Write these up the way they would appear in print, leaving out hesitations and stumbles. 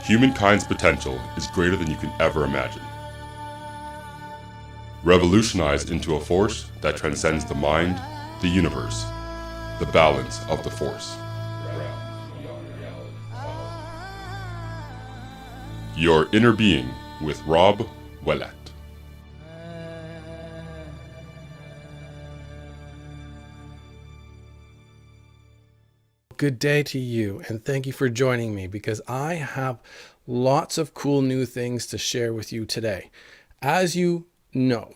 Humankind's potential is greater than you can ever imagine. Revolutionize into a force that transcends the mind, the universe, the balance of the force. Your Inner Being with Rob Ouellet. Good day to you, and thank you for joining me because I have lots of cool new things to share with you today. As you know,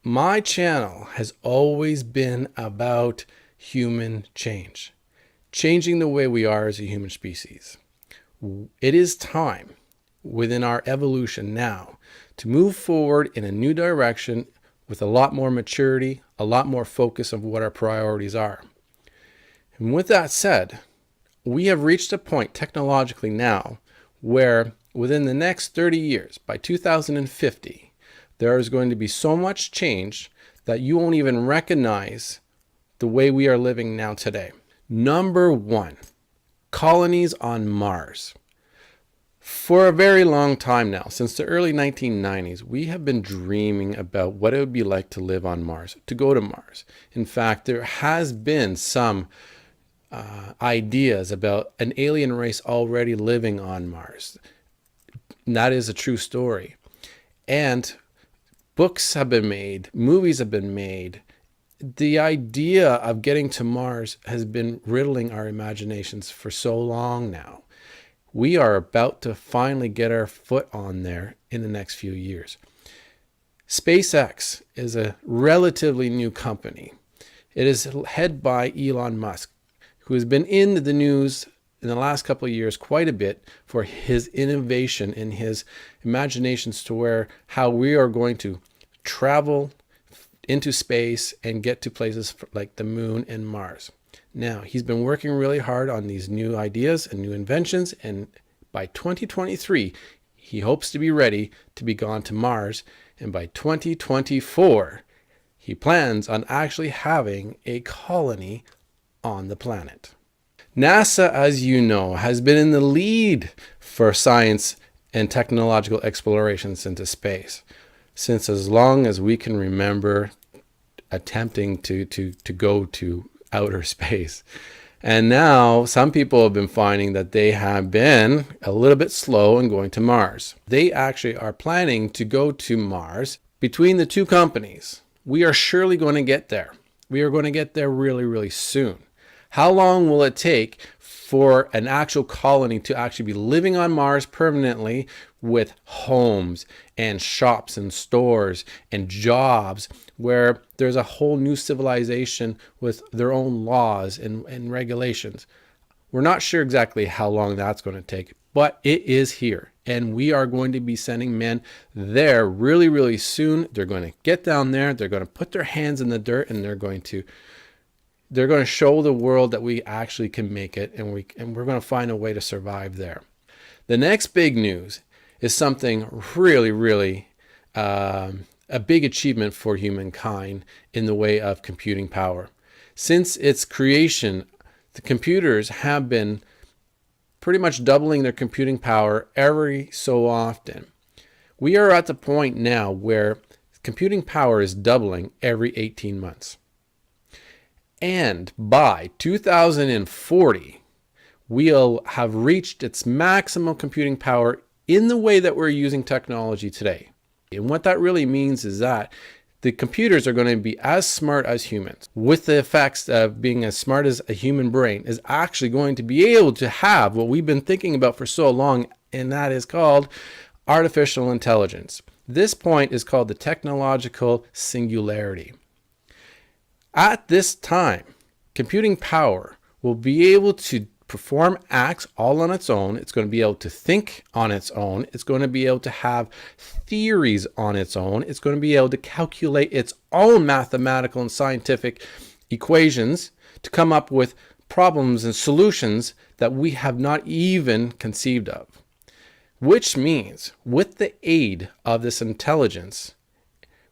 my channel has always been about human change, changing the way we are as a human species. It is time within our evolution now to move forward in a new direction with a lot more maturity, a lot more focus of what our priorities are. And with that said, we have reached a point technologically now where within the next 30 years, by 2050, there is going to be so much change that you won't even recognize the way we are living now today. Number one, colonies on Mars. For a very long time now, since the early 1990s, we have been dreaming about what it would be like to live on Mars, to go to Mars. In fact, there has been some ideas about an alien race already living on Mars. And that is a true story. And books have been made, movies have been made. The idea of getting to Mars has been riddling our imaginations for so long now. We are about to finally get our foot on there in the next few years. SpaceX is a relatively new company. It is headed by Elon Musk, who has been in the news in the last couple of years quite a bit for his innovation and his imaginations to where how we are going to travel into space and get to places like the moon and Mars. Now, he's been working really hard on these new ideas and new inventions, and by 2023, he hopes to be ready to be gone to Mars, and by 2024, he plans on actually having a colony on the planet. NASA, as you know, has been in the lead for science and technological explorations into space since as long as we can remember attempting to go to outer space. And now some people have been finding that they have been a little bit slow in going to Mars. They actually are planning to go to Mars. Between the two companies, we are surely going to get there. We are going to get there really, really soon. How long will it take for an actual colony to actually be living on Mars permanently with homes and shops and stores and jobs where there's a whole new civilization with their own laws and regulations? We're not sure exactly how long that's going to take, but it is here. And we are going to be sending men there really, really soon. They're going to get down there. They're going to put their hands in the dirt and they're going to show the world that we actually can make it, and we're going to find a way to survive there. The next big news is something really, really a big achievement for humankind in the way of computing power. Since its creation, the computers have been pretty much doubling their computing power every so often. We are at the point now where computing power is doubling every 18 months. And by 2040, we'll have reached its maximum computing power in the way that we're using technology today. And what that really means is that the computers are going to be as smart as humans, with the effects of being as smart as a human brain is actually going to be able to have what we've been thinking about for so long, and that is called artificial intelligence. This point is called the technological singularity. At this time, computing power will be able to perform acts all on its own. It's going to be able to think on its own. It's going to be able to have theories on its own. It's going to be able to calculate its own mathematical and scientific equations to come up with problems and solutions that we have not even conceived of. Which means, with the aid of this intelligence,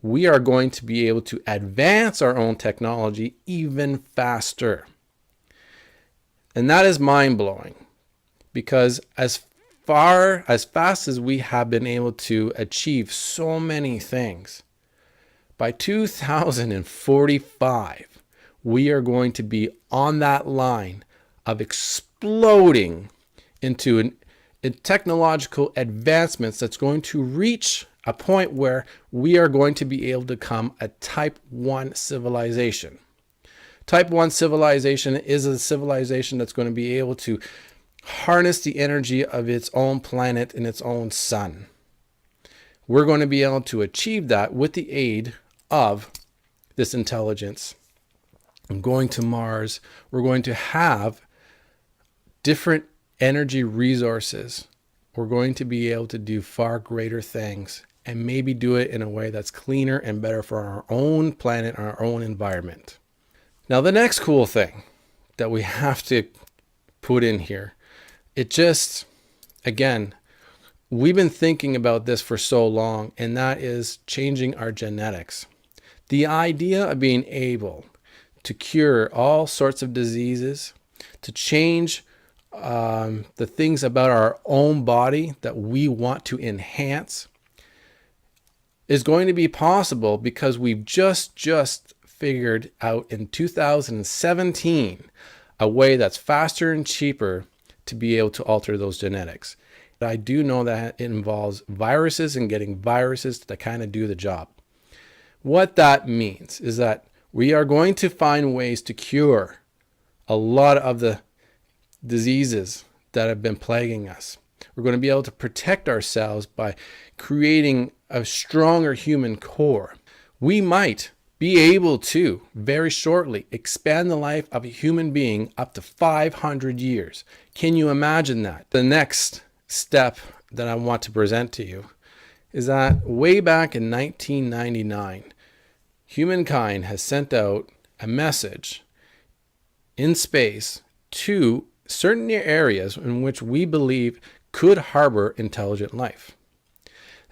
we are going to be able to advance our own technology even faster. And that is mind-blowing, because as as fast as we have been able to achieve so many things, by 2045, we are going to be on that line of exploding into technological advancements that's going to reach a point where we are going to be able to become a type 1 civilization. Type 1 civilization is a civilization that's going to be able to harness the energy of its own planet and its own sun. We're going to be able to achieve that with the aid of this intelligence. Going to Mars, we're going to have different energy resources. We're going to be able to do far greater things and maybe do it in a way that's cleaner and better for our own planet, our own environment. Now, the next cool thing that we have to put in here, again, we've been thinking about this for so long, and that is changing our genetics. The idea of being able to cure all sorts of diseases, to change the things about our own body that we want to enhance, is going to be possible because we've just figured out in 2017 a way that's faster and cheaper to be able to alter those genetics. I do know that it involves viruses and getting viruses to kind of do the job. What that means is that we are going to find ways to cure a lot of the diseases that have been plaguing us. We're going to be able to protect ourselves by creating a stronger human core. We might be able to, very shortly, expand the life of a human being up to 500 years. Can you imagine that? The next step that I want to present to you is that way back in 1999, humankind has sent out a message in space to certain areas in which we believe could harbor intelligent life.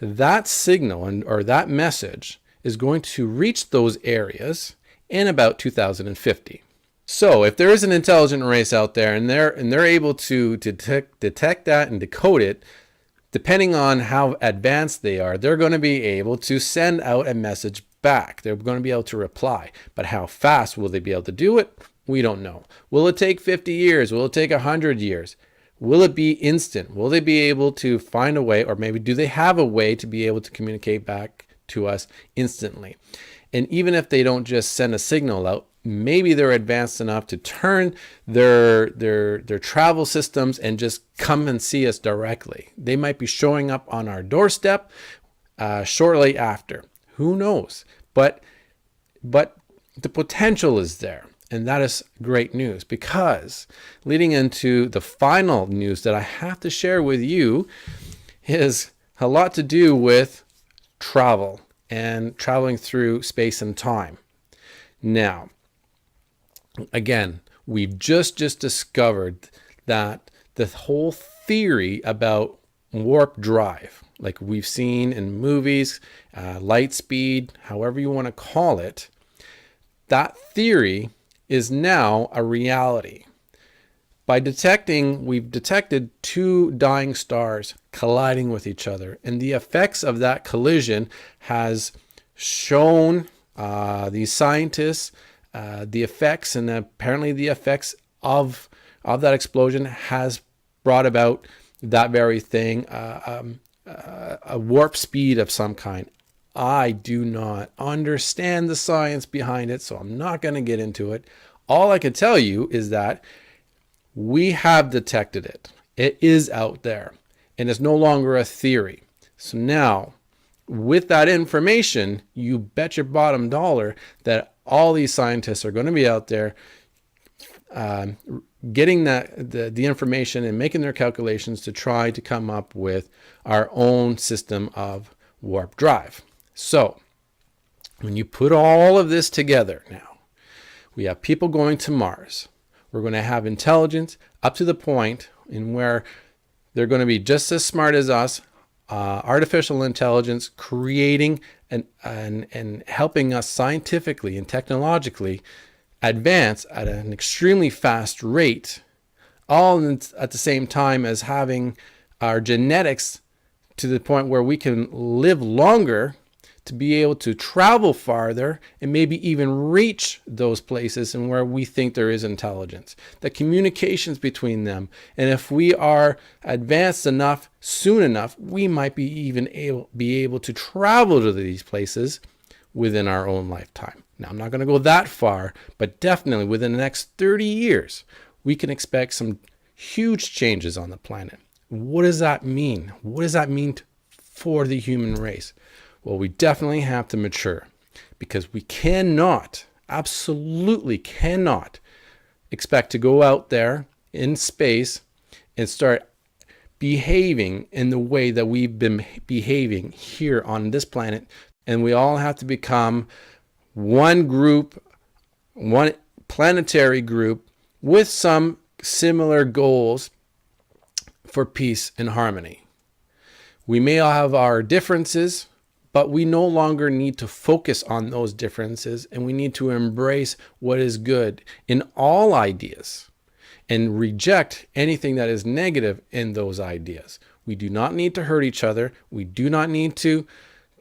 That signal or that message is going to reach those areas in about 2050. So if there is an intelligent race out there and they're able to detect that and decode it, depending on how advanced they are, they're going to be able to send out a message back. They're going to be able to reply. But how fast will they be able to do it? We don't know. Will it take 50 years? Will it take 100 years? Will it be instant? Will they be able to find a way, or maybe do they have a way to be able to communicate back to us instantly? And even if they don't just send a signal out, maybe they're advanced enough to turn their travel systems and just come and see us directly. They might be showing up on our doorstep shortly after. Who knows? But the potential is there. And that is great news, because leading into the final news that I have to share with you is a lot to do with travel and traveling through space and time. Now, again, we've just discovered that the whole theory about warp drive, like we've seen in movies, light speed, however you want to call it, that theory is now a reality. We've detected two dying stars colliding with each other, and the effects of that collision has shown these scientists the effects, and apparently the effects of that explosion has brought about that very thing, a warp speed of some kind. I do not understand the science behind it, so I'm not going to get into it. All I can tell you is that we have detected it. It is out there, and it's no longer a theory. So now, with that information, you bet your bottom dollar that all these scientists are going to be out there getting the information and making their calculations to try to come up with our own system of warp drive. So, when you put all of this together now, we have people going to Mars. We're going to have intelligence up to the point in where they're going to be just as smart as us, artificial intelligence creating and helping us scientifically and technologically advance at an extremely fast rate, all at the same time as having our genetics to the point where we can live longer, to be able to travel farther and maybe even reach those places and where we think there is intelligence. The communications between them. And if we are advanced enough, soon enough, we might be even be able to travel to these places within our own lifetime. Now, I'm not going to go that far, but definitely within the next 30 years, we can expect some huge changes on the planet. What does that mean? What does that mean for the human race? Well, we definitely have to mature, because we cannot, absolutely cannot expect to go out there in space and start behaving in the way that we've been behaving here on this planet. And we all have to become one group, one planetary group with some similar goals for peace and harmony. We may all have our differences, but we no longer need to focus on those differences, and we need to embrace what is good in all ideas and reject anything that is negative in those ideas. We do not need to hurt each other. We do not need to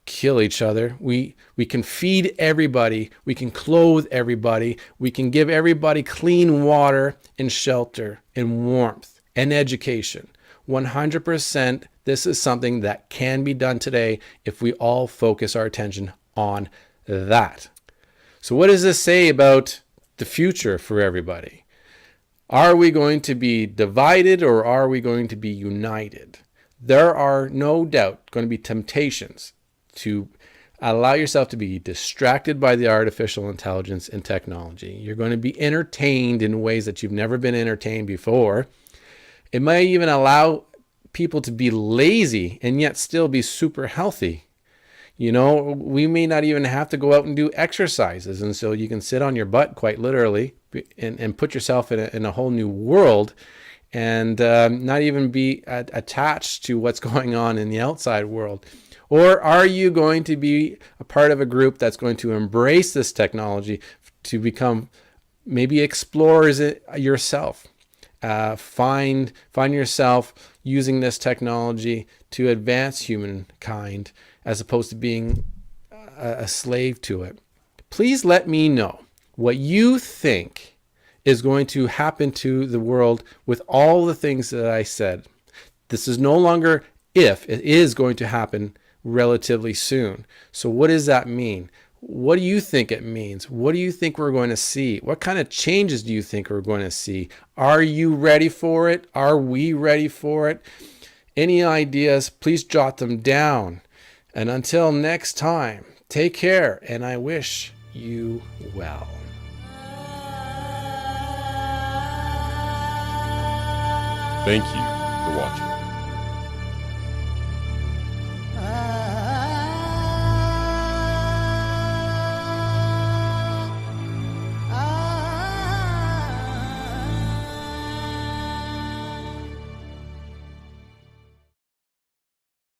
kill each other. We can feed everybody. We can clothe everybody. We can give everybody clean water and shelter and warmth and education. 100%, this is something that can be done today if we all focus our attention on that. So what does this say about the future for everybody? Are we going to be divided, or are we going to be united? There are no doubt going to be temptations to allow yourself to be distracted by the artificial intelligence and technology. You're going to be entertained in ways that you've never been entertained before. It might even allow people to be lazy and yet still be super healthy. You know, we may not even have to go out and do exercises. And so you can sit on your butt, quite literally, and put yourself in a whole new world, and not even be attached to what's going on in the outside world. Or are you going to be a part of a group that's going to embrace this technology to become maybe explorers yourself? Find yourself using this technology to advance humankind as opposed to being a slave to it. Please let me know what you think is going to happen to the world with all the things that I said. This is no longer if, it is going to happen relatively soon. So what does that mean? What do you think it means? What do you think we're going to see? What kind of changes do you think we're going to see? Are you ready for it? Are we ready for it? Any ideas, please jot them down. And until next time, take care, and I wish you well. Thank you for watching.